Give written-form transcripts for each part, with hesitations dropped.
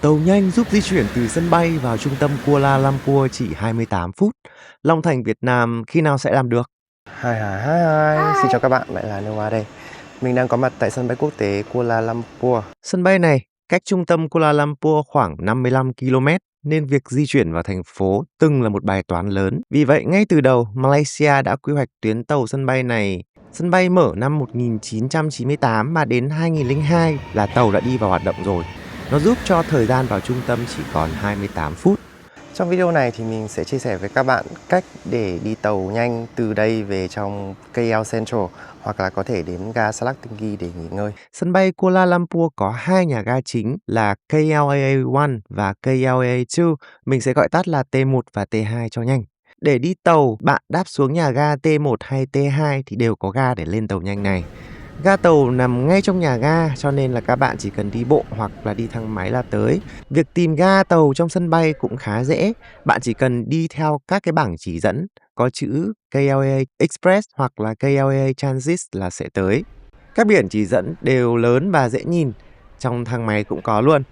Tàu nhanh giúp di chuyển từ sân bay vào trung tâm Kuala Lumpur chỉ 28 phút. Long Thành Việt Nam khi nào sẽ làm được? Hi. Xin chào các bạn, lại là Noah đây. Mình đang có mặt tại sân bay quốc tế Kuala Lumpur. Sân bay này cách trung tâm Kuala Lumpur khoảng 55 km nên việc di chuyển vào thành phố từng là một bài toán lớn. Vì vậy, ngay từ đầu, Malaysia đã quy hoạch tuyến tàu sân bay này. Sân bay mở năm 1998 mà đến 2002 là tàu đã đi vào hoạt động rồi. Nó giúp cho thời gian vào trung tâm chỉ còn 28 phút. Trong video này thì mình sẽ chia sẻ với các bạn cách để đi tàu nhanh từ đây về trong KL Central hoặc là có thể đến ga Salak Tinggi để nghỉ ngơi. Sân bay Kuala Lumpur có hai nhà ga chính là KLIA 1 và KLIA 2. Mình sẽ gọi tắt là T1 và T2 cho nhanh. Để đi tàu, bạn đáp xuống nhà ga T1 hay T2 thì đều có ga để lên tàu nhanh này. Ga tàu nằm ngay trong nhà ga cho nên là các bạn chỉ cần đi bộ hoặc là đi thang máy là tới. Việc tìm ga tàu trong sân bay cũng khá dễ. Bạn chỉ cần đi theo các cái bảng chỉ dẫn có chữ KLIA Express hoặc là KLIA Transit là sẽ tới. Các biển chỉ dẫn đều lớn và dễ nhìn, trong thang máy cũng có luôn.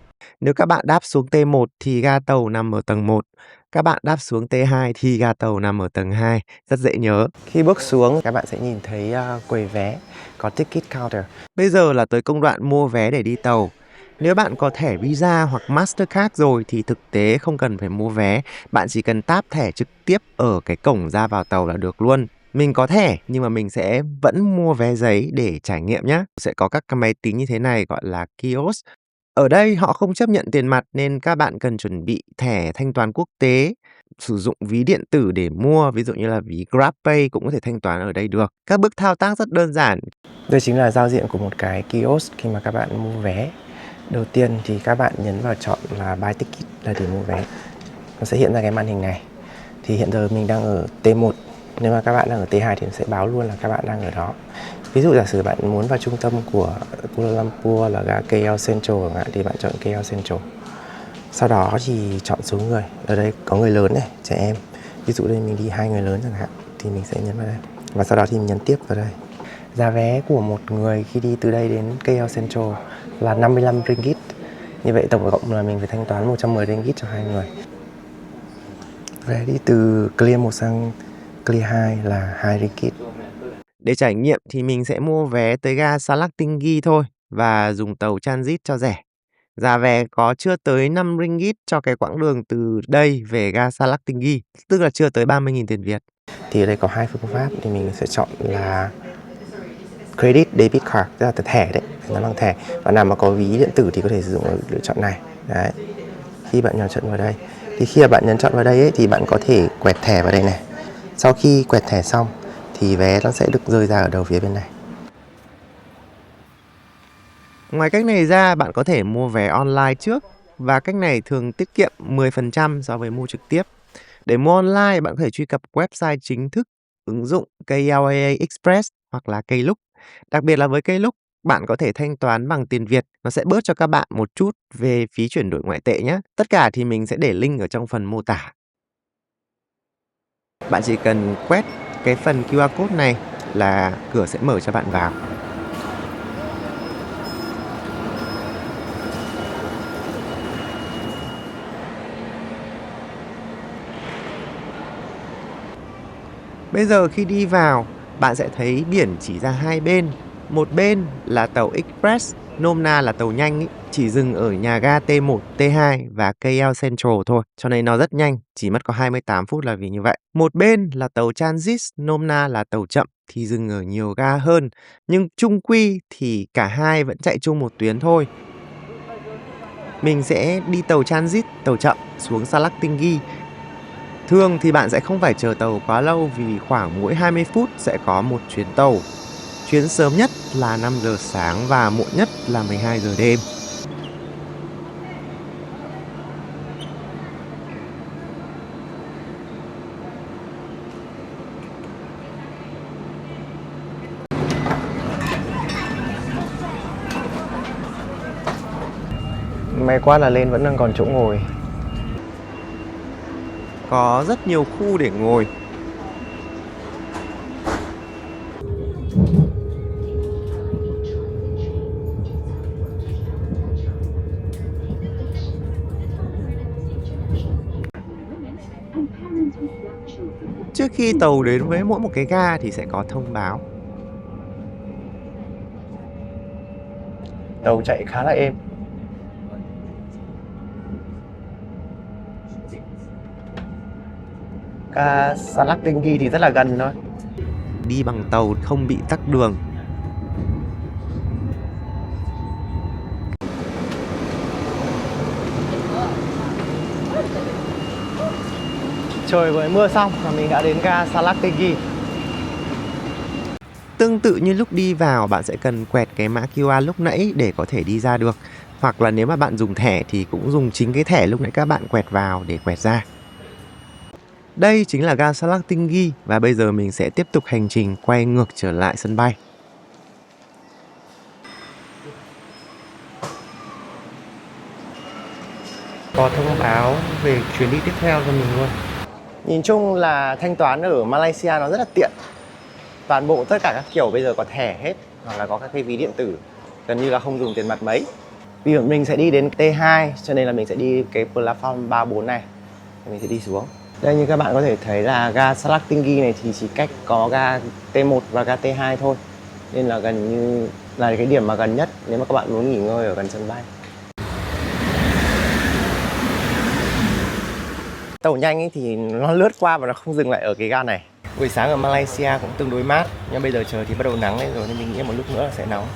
Nếu các bạn đáp xuống T1 thì ga tàu nằm ở tầng 1, các bạn đáp xuống T2 thì ga tàu nằm ở tầng 2, rất dễ nhớ. Khi bước xuống, các bạn sẽ nhìn thấy quầy vé, có ticket counter. Bây giờ là tới công đoạn mua vé để đi tàu. Nếu bạn có thẻ Visa hoặc Mastercard rồi thì thực tế không cần phải mua vé, bạn chỉ cần tap thẻ trực tiếp ở cái cổng ra vào tàu là được luôn. Mình có thẻ nhưng mà mình sẽ vẫn mua vé giấy để trải nghiệm nhé. Sẽ có các cái máy tính như thế này gọi là kiosk. Ở đây họ không chấp nhận tiền mặt nên các bạn cần chuẩn bị thẻ thanh toán quốc tế, sử dụng ví điện tử để mua, ví dụ như là ví GrabPay cũng có thể thanh toán ở đây được. Các bước thao tác rất đơn giản. Đây chính là giao diện của một cái kiosk khi mà các bạn mua vé. Đầu tiên thì các bạn nhấn vào chọn là buy ticket là để mua vé. Nó sẽ hiện ra cái màn hình này. Thì hiện giờ mình đang ở T1. Nếu mà các bạn đang ở T2 thì nó sẽ báo luôn là các bạn đang ở đó. Ví dụ giả sử bạn muốn vào trung tâm của Kuala Lumpur là ga KL Central chẳng hạn thì bạn chọn KL Central. Sau đó thì chọn số người. Ở đây có người lớn này, trẻ em. Ví dụ đây mình đi 2 người lớn chẳng hạn thì mình sẽ nhấn vào đây. Và sau đó thì mình nhấn tiếp vào đây. Giá vé của một người khi đi từ đây đến KL Central là 55 ringgit. Như vậy tổng cộng là mình phải thanh toán 110 ringgit cho hai người. Vé đi từ Clear 1 sang Clear 2 là 2 ringgit. Để trải nghiệm thì mình sẽ mua vé tới ga Salak Tinggi thôi và dùng tàu Transit cho rẻ. Giá vé có chưa tới 5 ringgit cho cái quãng đường từ đây về ga Salak Tinggi, tức là chưa tới 30.000 tiền Việt. Thì ở đây có hai phương pháp thì mình sẽ chọn là Credit Debit Card, tức là thẻ đấy, nó bằng thẻ. Và nào mà có ví điện tử thì có thể sử dụng lựa chọn này. Đấy. Khi bạn nhấn chọn vào đây, thì khi bạn nhấn chọn vào đây ấy, thì bạn có thể quẹt thẻ vào đây này. Sau khi quẹt thẻ xong thì vé nó sẽ được rơi ra ở đầu phía bên này. Ngoài cách này ra, bạn có thể mua vé online trước và cách này thường tiết kiệm 10% so với mua trực tiếp. Để mua online, bạn có thể truy cập website chính thức, ứng dụng KLIA Express hoặc là Klook. Đặc biệt là với Klook, bạn có thể thanh toán bằng tiền Việt, nó sẽ bớt cho các bạn một chút về phí chuyển đổi ngoại tệ nhé. Tất cả thì mình sẽ để link ở trong phần mô tả. Bạn chỉ cần quét cái phần QR code này là cửa sẽ mở cho bạn vào. Bây giờ khi đi vào, bạn sẽ thấy biển chỉ ra hai bên. Một bên là tàu Express, nôm na là tàu nhanh ý, chỉ dừng ở nhà ga T1, T2 và KL Central thôi, cho nên nó rất nhanh, chỉ mất có 28 phút là vì như vậy. Một bên là tàu Transit, nôm na là tàu chậm thì dừng ở nhiều ga hơn, nhưng chung quy thì cả hai vẫn chạy chung một tuyến thôi. Mình sẽ đi tàu Transit, tàu chậm xuống Salak Tinggi. Thường thì bạn sẽ không phải chờ tàu quá lâu vì khoảng mỗi 20 phút sẽ có một chuyến tàu. Chuyến sớm nhất là 5 giờ sáng và muộn nhất là 12 giờ đêm. May quá là lên vẫn đang còn chỗ ngồi. Có rất nhiều khu để ngồi. Trước khi tàu đến với mỗi một cái ga thì sẽ có thông báo. Tàu chạy khá là êm. Ga Salactingi thì rất là gần thôi. Đi bằng tàu không bị tắc đường. Trời vừa mưa xong và mình đã đến ga Salactingi. Tương tự như lúc đi vào, bạn sẽ cần quẹt cái mã QR lúc nãy để có thể đi ra được. Hoặc là nếu mà bạn dùng thẻ thì cũng dùng chính cái thẻ lúc nãy các bạn quẹt vào để quẹt ra. Đây chính là ga Salactingi và bây giờ mình sẽ tiếp tục hành trình quay ngược trở lại sân bay. Có thông báo về chuyến đi tiếp theo cho mình luôn. Nhìn chung là thanh toán ở Malaysia nó rất là tiện. Toàn bộ tất cả các kiểu bây giờ có thẻ hết, hoặc là có các cái ví điện tử, gần như là không dùng tiền mặt mấy. Vì mình sẽ đi đến T2 cho nên là mình sẽ đi cái platform 34 này. Mình sẽ đi xuống. Đây, như các bạn có thể thấy là ga Salactingi này thì chỉ cách có ga T1 và ga T2 thôi. Nên là gần như là cái điểm mà gần nhất nếu mà các bạn muốn nghỉ ngơi ở gần sân bay. Tàu nhanh ấy thì nó lướt qua và nó không dừng lại ở cái ga này. Buổi sáng ở Malaysia cũng tương đối mát, nhưng bây giờ trời thì bắt đầu nắng lên rồi nên mình nghĩ một lúc nữa là sẽ nóng.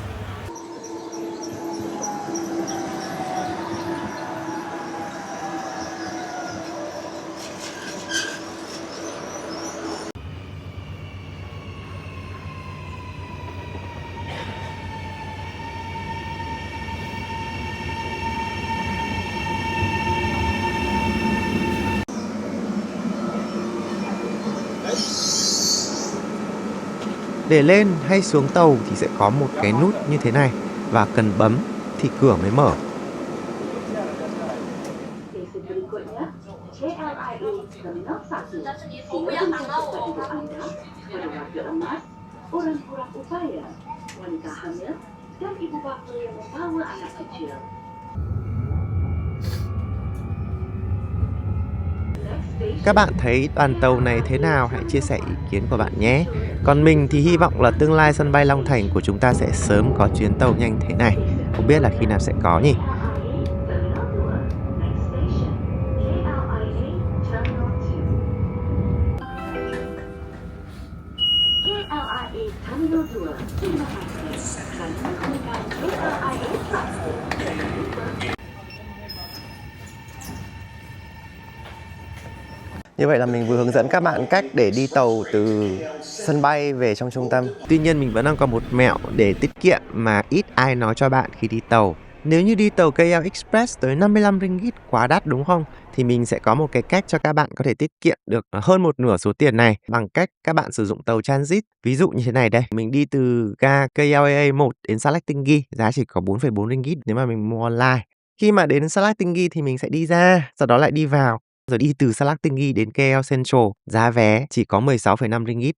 Để lên hay xuống tàu thì sẽ có một cái nút như thế này và cần bấm thì cửa mới mở. Các bạn thấy đoàn tàu này thế nào? Hãy chia sẻ ý kiến của bạn nhé. Còn mình thì hy vọng là tương lai sân bay Long Thành của chúng ta sẽ sớm có chuyến tàu nhanh thế này. Không biết là khi nào sẽ có nhỉ? Như vậy là mình vừa hướng dẫn các bạn cách để đi tàu từ sân bay về trong trung tâm. Tuy nhiên mình vẫn đang có một mẹo để tiết kiệm mà ít ai nói cho bạn khi đi tàu. Nếu như đi tàu KL Express tới 55 ringgit quá đắt đúng không? Thì mình sẽ có một cái cách cho các bạn có thể tiết kiệm được hơn một nửa số tiền này bằng cách các bạn sử dụng tàu transit. Ví dụ như thế này đây, mình đi từ ga KLAA 1 đến Salactingi, giá chỉ có 4,4 ringgit nếu mà mình mua online. Khi mà đến Salactingi thì mình sẽ đi ra, sau đó lại đi vào. Rồi đi từ Salactingi đến KL Central, giá vé chỉ có 16,5 ringgit.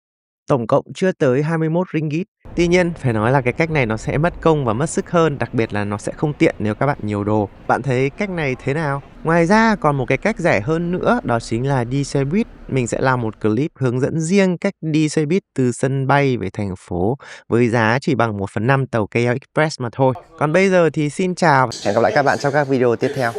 Tổng cộng chưa tới 21 ringgit. Tuy nhiên, phải nói là cái cách này nó sẽ mất công và mất sức hơn, đặc biệt là nó sẽ không tiện nếu các bạn nhiều đồ. Bạn thấy cách này thế nào? Ngoài ra còn một cái cách rẻ hơn nữa, đó chính là đi xe buýt. Mình sẽ làm một clip hướng dẫn riêng cách đi xe buýt từ sân bay về thành phố với giá chỉ bằng 1/5 tàu KL Express mà thôi. Còn bây giờ thì xin chào. Hẹn gặp lại các bạn trong các video tiếp theo.